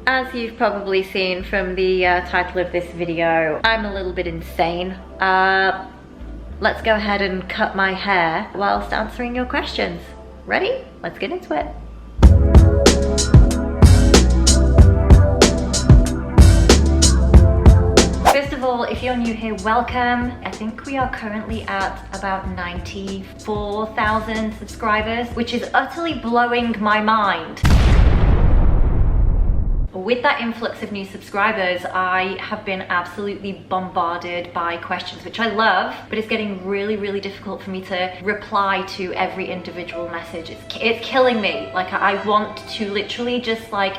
As you've probably seen from the title of this video, I'm a little bit insane. Let's go ahead and cut my hair whilst answering your questions. Ready? Let's get into it. First of all, if you're new here, welcome. I think we are currently at about 94,000 subscribers, which is utterly blowing my mind. With that influx of new subscribers, I have been absolutely bombarded by questions, which I love, but it's getting really difficult for me to reply to every individual message. It's killing me. Like, I want to literally just like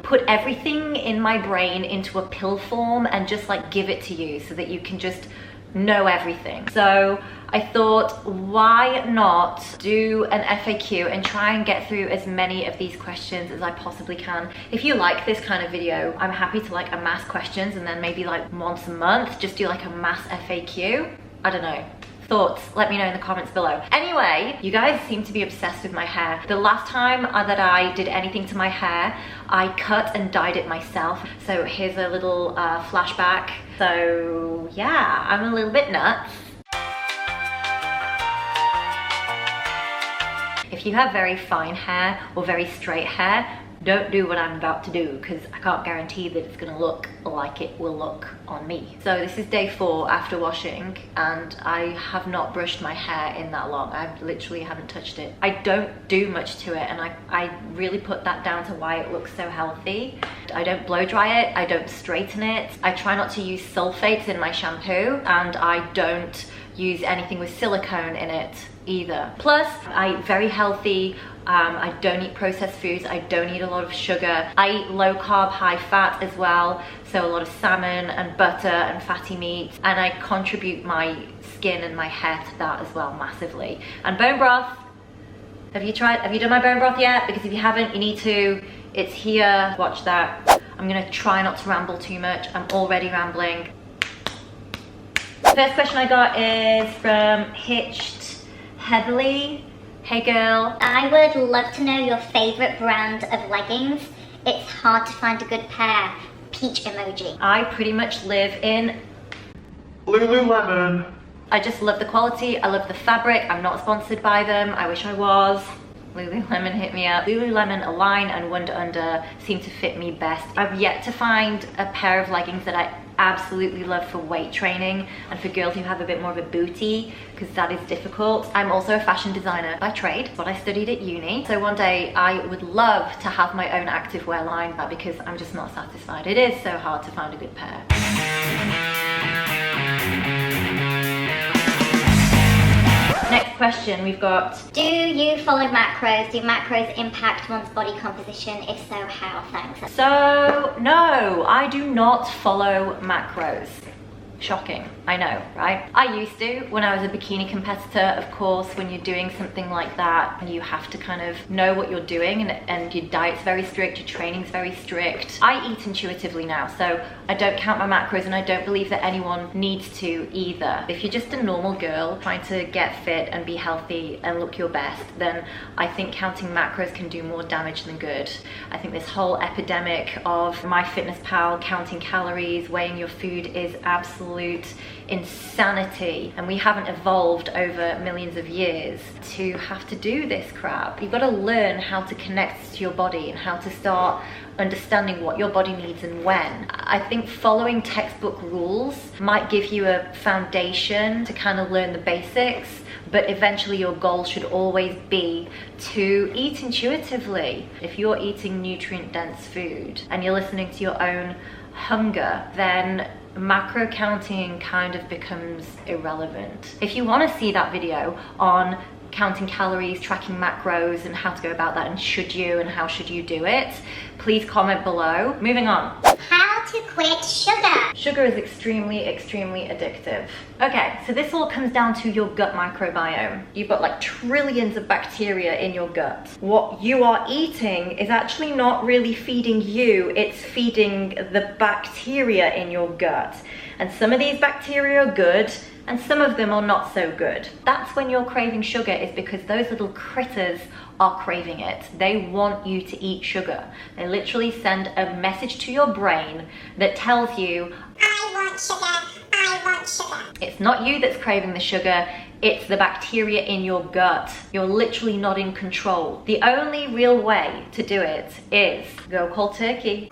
put everything in my brain into a pill form and just like give it to you so that you can just know everything. So I thought, why not do an FAQ and try and get through as many of these questions as I possibly can. If you like this kind of video, I'm happy to like amass questions and then maybe like once a month just do like a mass FAQ. I don't know. Thoughts, let me know in the comments below. Anyway, you guys seem to be obsessed with my hair. The last time that I did anything to my hair, I cut and dyed it myself. So here's a little flashback. So yeah, I'm a little bit nuts. If you have very fine hair or very straight hair, don't do what I'm about to do because I can't guarantee that it's gonna look like it will look on me. So this is day 4 after washing and I have not brushed my hair in that long. I literally haven't touched it. I don't do much to it and I really put that down to why it looks so healthy. I don't blow dry it, I don't straighten it. I try not to use sulfates in my shampoo and I don't use anything with silicone in it either. Plus, I'm very healthy. I don't eat processed foods. I don't eat a lot of sugar. I eat low carb, high fat as well. So a lot of salmon and butter and fatty meats. And I contribute my skin and my hair to that as well massively. And bone broth. Have you done my bone broth yet? Because if you haven't, you need to. It's here. Watch that. I'm gonna try not to ramble too much. I'm already rambling. First question I got is from Hitched Heavily. Hey girl. I would love to know your favorite brand of leggings. It's hard to find a good pair. Peach emoji. I pretty much live in Lululemon. I just love the quality. I love the fabric. I'm not sponsored by them. I wish I was. Lululemon, hit me up. Lululemon Align and Wonder Under seem to fit me best. I've yet to find a pair of leggings that I absolutely love for weight training and for girls who have a bit more of a booty, because that is difficult. I'm also a fashion designer by trade, what I studied at uni. So one day I would love to have my own activewear line because I'm just not satisfied. It is so hard to find a good pair. Next question we've got. Do you follow macros? Do macros impact one's body composition? If so, how? Thanks. So, no, I do not follow macros. Shocking, I know, right? I used to when I was a bikini competitor. Of course, when you're doing something like that, you have to kind of know what you're doing and your diet's very strict, your training's very strict. I eat intuitively now, so I don't count my macros and I don't believe that anyone needs to either. If you're just a normal girl trying to get fit and be healthy and look your best, then I think counting macros can do more damage than good. I think this whole epidemic of MyFitnessPal, counting calories, weighing your food is absolute insanity, and we haven't evolved over millions of years to have to do this crap. You've got to learn how to connect to your body and how to start understanding what your body needs and when. I think following textbook rules might give you a foundation to kind of learn the basics, but eventually your goal should always be to eat intuitively. If you're eating nutrient-dense food and you're listening to your own hunger, then macro counting kind of becomes irrelevant. If you want to see that video on counting calories, tracking macros, and how to go about that, and should you and how should you do it, please comment below. Moving on. How to quit sugar. Sugar is extremely addictive. Okay, so this all comes down to your gut microbiome. You've got like trillions of bacteria in your gut. What you are eating is actually not really feeding you, it's feeding the bacteria in your gut. And some of these bacteria are good, and some of them are not so good. That's when you're craving sugar, is because those little critters are craving it. They want you to eat sugar. They literally send a message to your brain that tells you, I want sugar, I want sugar. It's not you that's craving the sugar, it's the bacteria in your gut. You're literally not in control. The only real way to do it is go cold turkey.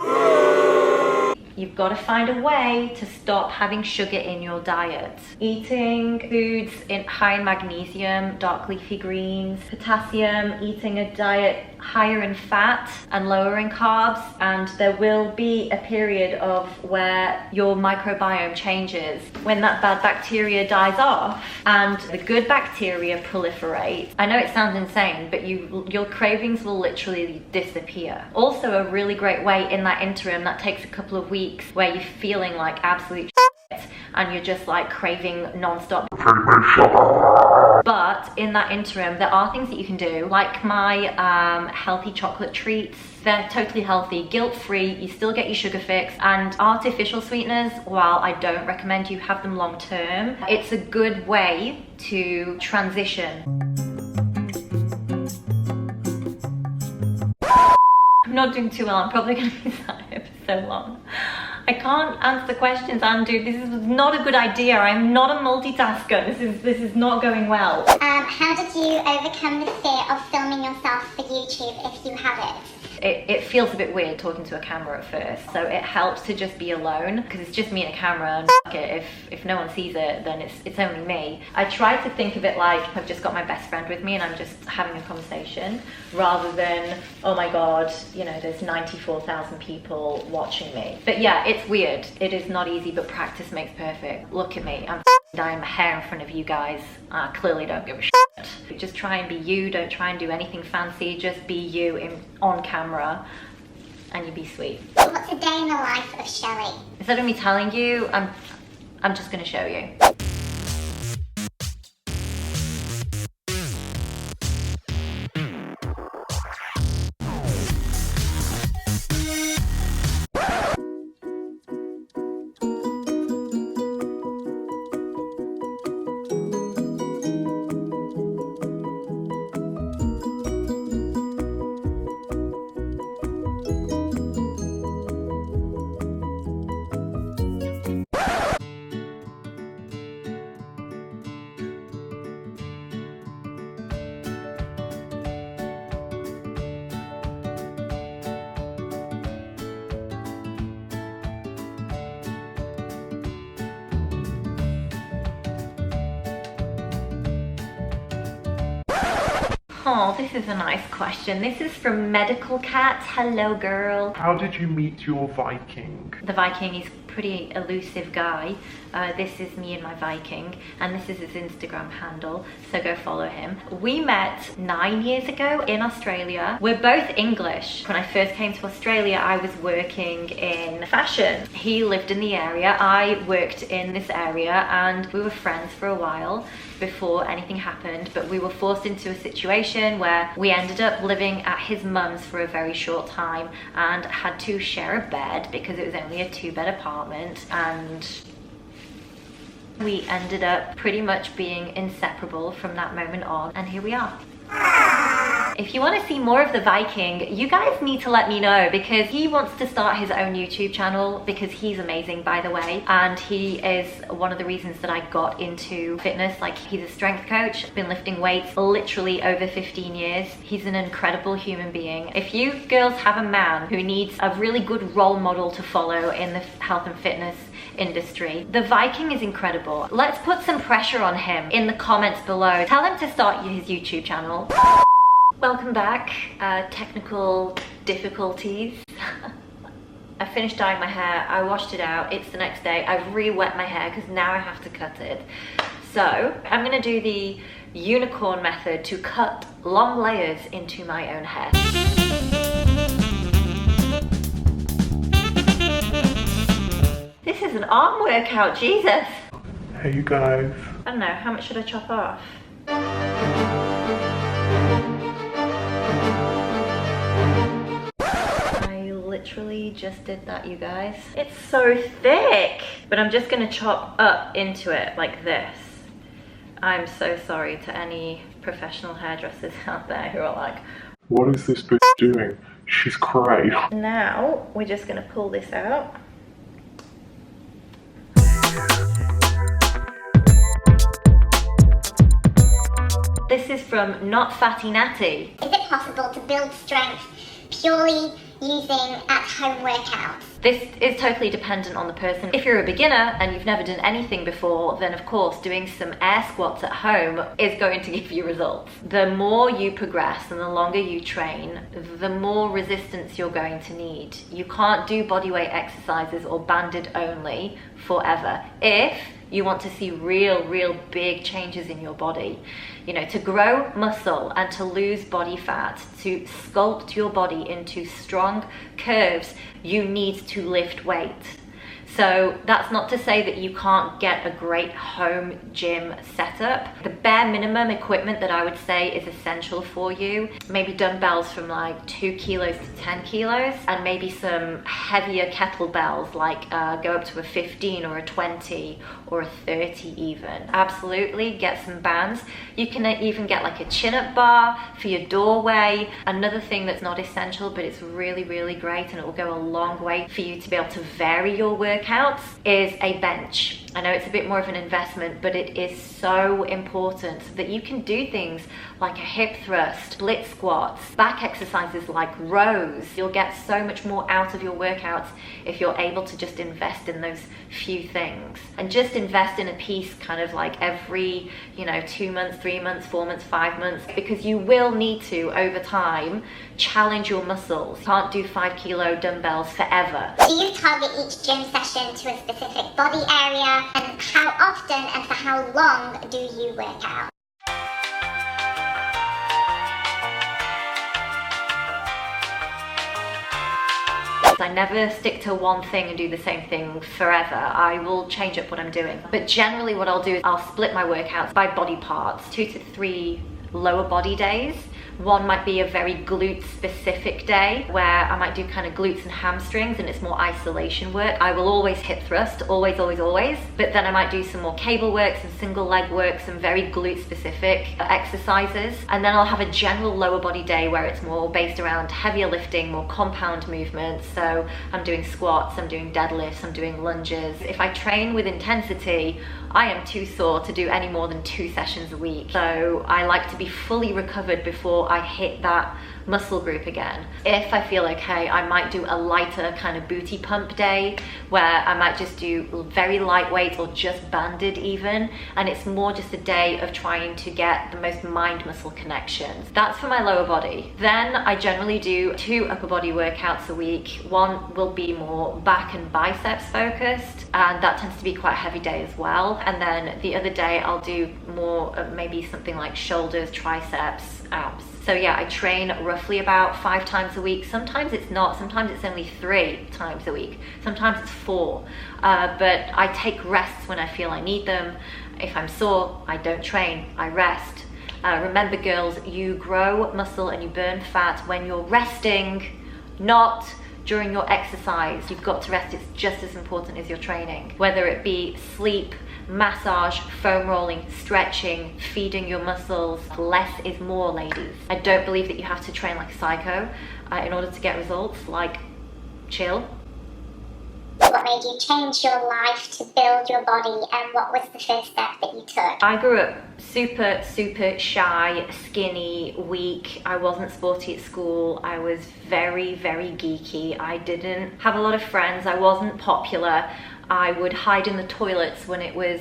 You've got to find a way to stop having sugar in your diet. Eating foods high in magnesium, dark leafy greens, potassium, eating a diet higher in fat and lower in carbs, and there will be a period of where your microbiome changes when that bad bacteria dies off and the good bacteria proliferate. I know it sounds insane, but your cravings will literally disappear. Also, a really great way in that interim, that takes a couple of weeks, where you're feeling like absolute shit and you're just like craving non-stop. But in that interim, there are things that you can do, like my healthy chocolate treats. They're totally healthy, guilt-free, you still get your sugar fix, and artificial sweeteners, while I don't recommend you have them long-term, it's a good way to transition. I'm not doing too well, I'm probably going to be silent for so long. I can't answer questions, Andrew. This is not a good idea. I'm not a multitasker. This is not going well. How did you overcome the fear of filming yourself for YouTube if you have it? It feels a bit weird talking to a camera at first, so it helps to just be alone, because it's just me and a camera, and if no one sees it, then it's only me. I try to think of it like I've just got my best friend with me and I'm just having a conversation, rather than, oh my god, you know, there's 94,000 people watching me. But yeah, it's weird. It is not easy, but practice makes perfect. Look at me, I'm dyeing my hair in front of you guys. I clearly don't give a shit. Just try and be you, don't try and do anything fancy, just be you on camera and you be sweet. What's a day in the life of Shelley? Instead of me telling you, I'm just gonna show you. Oh, this is a nice question. This is from Medical Cat. Hello, girl. How did you meet your Viking? The Viking is a pretty elusive guy. This is me and my Viking, and this is his Instagram handle, so go follow him. We met 9 years ago in Australia. We're both English. When I first came to Australia, I was working in fashion. He lived in the area, I worked in this area, and we were friends for a while before anything happened, but we were forced into a situation where we ended up living at his mum's for a very short time and had to share a bed because it was only a 2-bed apartment, and we ended up pretty much being inseparable from that moment on, and here we are. If you want to see more of the Viking, you guys need to let me know, because he wants to start his own YouTube channel, because he's amazing, by the way, and he is one of the reasons that I got into fitness. Like, he's a strength coach, been lifting weights literally over 15 years. He's an incredible human being. If you girls have a man who needs a really good role model to follow in the health and fitness industry, the Viking is incredible. Let's put some pressure on him in the comments below. Tell him to start his YouTube channel. Welcome back. Technical difficulties. I finished dyeing my hair, I washed it out, it's the next day, I've re-wet my hair because now I have to cut it. So I'm gonna do the unicorn method to cut long layers into my own hair. This is an arm workout, Jesus. Hey you guys. I don't know, how much should I chop off? literally just did that, you guys. It's so thick, but I'm just gonna chop up into it like this. I'm so sorry to any professional hairdressers out there who are like, what is this bitch doing? She's cray. now we're just gonna pull this out. This is from Not Fatty Natty. Is it possible to build strength purely using at-home workouts? This is totally dependent on the person. If you're a beginner and you've never done anything before, then of course doing some air squats at home is going to give you results. The more you progress and the longer you train, the more resistance you're going to need. You can't do bodyweight exercises or banded only forever if you want to see real big changes in your body. You know, to grow muscle and to lose body fat, to sculpt your body into strong curves, you need to lift weight. So that's not to say that you can't get a great home gym setup. The bare minimum equipment that I would say is essential for you, maybe dumbbells from like 2 kilos to 10 kilos, and maybe some heavier kettlebells, like go up to a 15 or a 20 or a 30 even. Absolutely, get some bands. You can even get like a chin-up bar for your doorway. Another thing that's not essential, but it's really great and it will go a long way for you to be able to vary your workouts, is a bench. I know it's a bit more of an investment, but it is so important so that you can do things like a hip thrust, split squats, back exercises like rows. You'll get so much more out of your workouts if you're able to just invest in those few things. And just invest in a piece kind of like every, 2 months, 3 months, 4 months, 5 months, because you will need to, over time, challenge your muscles. You can't do 5 kilo dumbbells forever. Do you target each gym session to a specific body area? And how often and for how long do you work out? I never stick to one thing and do the same thing forever. I will change up what I'm doing. But generally what I'll do is I'll split my workouts by body parts, 2 to 3 lower body days. One might be a very glute specific day where I might do kind of glutes and hamstrings and it's more isolation work. I will always hip thrust, always. But then I might do some more cable work, some single leg work, some very glute specific exercises. And then I'll have a general lower body day where it's more based around heavier lifting, more compound movements. So I'm doing squats, I'm doing deadlifts, I'm doing lunges. If I train with intensity, I am too sore to do any more than 2 sessions a week. So I like to be fully recovered before I hit that muscle group again. If I feel okay, I might do a lighter kind of booty pump day where I might just do very lightweight or just banded even, and it's more just a day of trying to get the most mind muscle connections. That's for my lower body. Then I generally do 2 upper body workouts a week. One will be more back and biceps focused, and that tends to be quite a heavy day as well. And then the other day I'll do more maybe something like shoulders, triceps, abs. So yeah, I train roughly about 5 times a week. Sometimes it's not, sometimes it's only 3 times a week. Sometimes it's 4, but I take rests when I feel I need them. If I'm sore, I don't train, I rest. Remember girls, you grow muscle and you burn fat when you're resting, not during your exercise. You've got to rest, it's just as important as your training. Whether it be sleep, massage, foam rolling, stretching, feeding your muscles. Less is more, ladies. I don't believe that you have to train like a psycho in order to get results. Like, chill. What made you change your life to build your body, and what was the first step that you took? I grew up super shy, skinny, weak. I wasn't sporty at school. I was very geeky. I didn't have a lot of friends. I wasn't popular. I would hide in the toilets when it was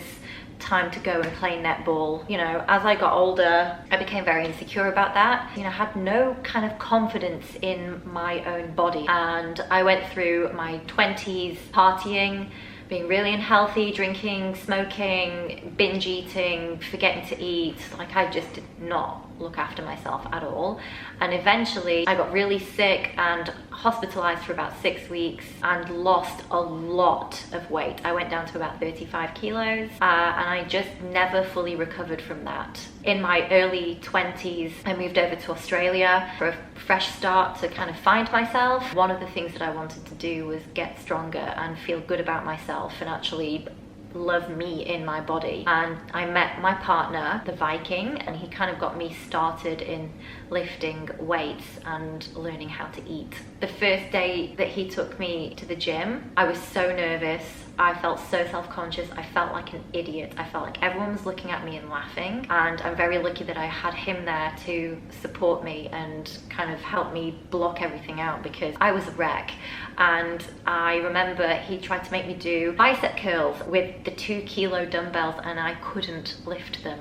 time to go and play netball. As I got older, I became very insecure about that. I had no kind of confidence in my own body. And I went through my 20s partying, being really unhealthy, drinking, smoking, binge eating, forgetting to eat. Like, I just did not look after myself at all. And eventually I got really sick and hospitalized for about 6 weeks and lost a lot of weight. I went down to about 35 kilos and I just never fully recovered from that. In my early 20s, I moved over to Australia for a fresh start to kind of find myself. One of the things that I wanted to do was get stronger and feel good about myself and actually love me in my body. And I met my partner, the Viking, and he kind of got me started in lifting weights and learning how to eat. The first day that he took me to the gym, I was so nervous. I felt so self-conscious. I felt like an idiot. I felt like everyone was looking at me and laughing. And I'm very lucky that I had him there to support me and kind of help me block everything out, because I was a wreck. And I remember he tried to make me do bicep curls with the 2 kilo dumbbells and I couldn't lift them.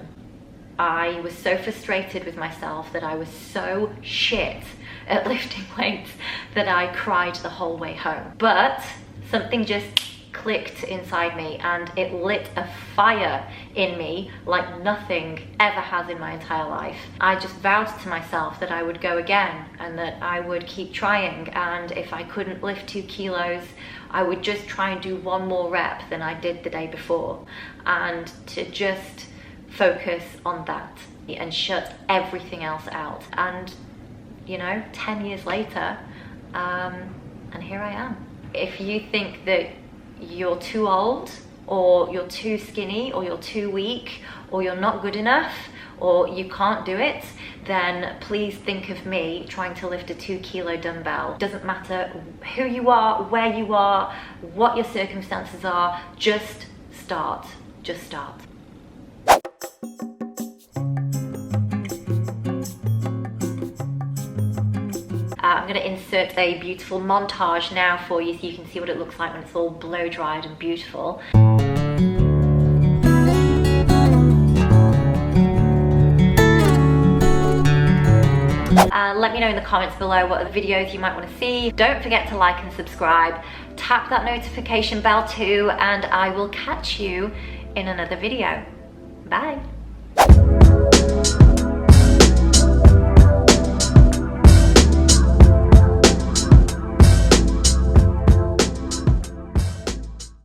I was so frustrated with myself that I was so shit at lifting weights that I cried the whole way home. But something just clicked inside me and it lit a fire in me like nothing ever has in my entire life. I just vowed to myself that I would go again and that I would keep trying, and if I couldn't lift 2 kilos, I would just try and do 1 more rep than I did the day before, and to just focus on that and shut everything else out. And you know, 10 years later, and here I am. If you think that you're too old, or you're too skinny, or you're too weak, or you're not good enough, or you can't do it, then please think of me trying to lift a 2 kilo dumbbell. Doesn't matter who you are, where you are, what your circumstances are, just start. Just start. I'm going to insert a beautiful montage now for you so you can see what it looks like when it's all blow dried and beautiful. Let me know in the comments below what videos you might want to see. Don't forget to like and subscribe. Tap that notification bell too, and I will catch you in another video. Bye.